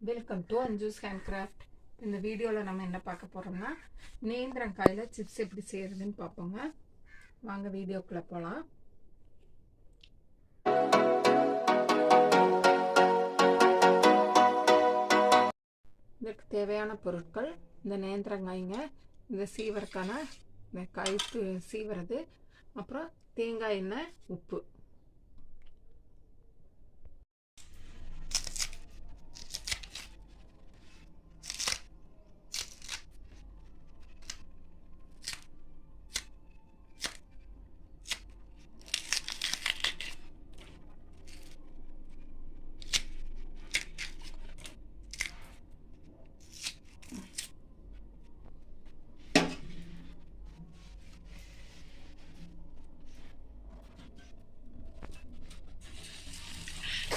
Welcome to Anju's handcraft. இந்த வீடியோவில் நம்ம என்ன பார்க்க போகிறோம்னா நேந்திரங்காயில் சிப்ஸ் எப்படி செய்கிறதுன்னு பார்ப்போங்க. வாங்க வீடியோக்குள்ளே போகலாம். இதற்கு தேவையான பொருட்கள் இந்த நேந்திரங்காய்ங்க, இந்த சீவருக்கான இந்த காய் சீவுறது, அப்புறம் தேங்காய் எண்ணெய், உப்பு.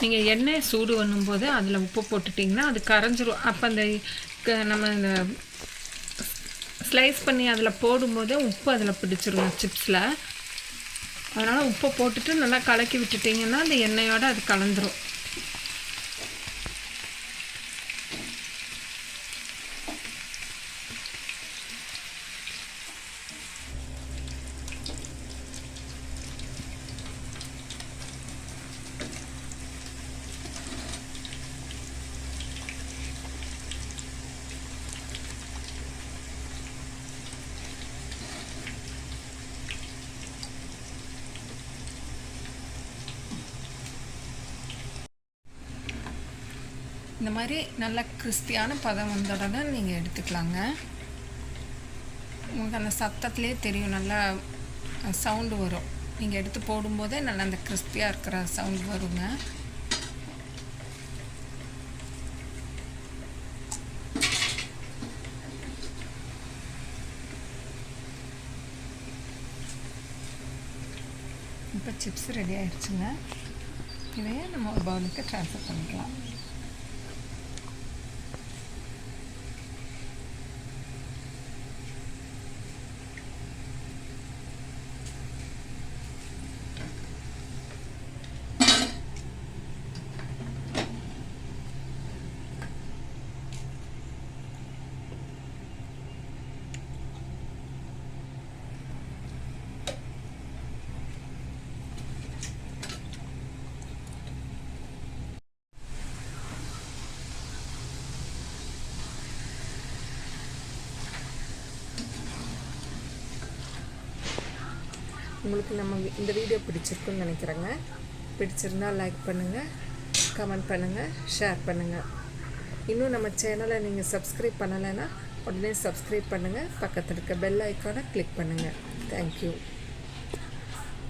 நீங்கள் எண்ணெய் சூடு பண்ணும்போது அதில் உப்பு போட்டுட்டிங்கன்னா அது கரைஞ்சிரும். அப்போ அந்த நம்ம இந்த ஸ்லைஸ் பண்ணி அதில் போடும்போதே உப்பு அதில் பிடிச்சிரும் சிப்ஸில். அதனால் உப்பை போட்டுட்டு நல்லா கலக்கி விட்டுட்டிங்கன்னா அந்த எண்ணெயோடு அது கலந்துரும். இந்த மாதிரி நல்ல கிறிஸ்பியான பதம் வந்தோடனே நீங்கள் எடுத்துக்கலாங்க. உங்களுக்கு அந்த சத்தத்துலேயே தெரியும், நல்லா சவுண்டு வரும். நீங்கள் எடுத்து போடும்போதே நல்லா அந்த கிறிஸ்பியாக இருக்கிற சவுண்டு வருங்க. இப்போ சிப்ஸ் ரெடி ஆகிடுச்சுங்க. இதையே நம்ம ஒரு பவுலுக்கு ட்ரான்ஸ்ஃபர் பண்ணிக்கலாம். உங்களுக்கு நம்ம இந்த வீடியோ பிடிச்சிருக்குன்னு நினைக்கிறேங்க. பிடிச்சிருந்தால் லைக் பண்ணுங்கள், கமெண்ட் பண்ணுங்கள், ஷேர் பண்ணுங்கள். இன்னும் நம்ம சேனலை நீங்கள் சப்ஸ்கிரைப் பண்ணலைன்னா உடனே சப்ஸ்கிரைப் பண்ணுங்கள். பக்கத்தில் இருக்க பெல் ஐக்கானை கிளிக் பண்ணுங்கள். தேங்க்யூ.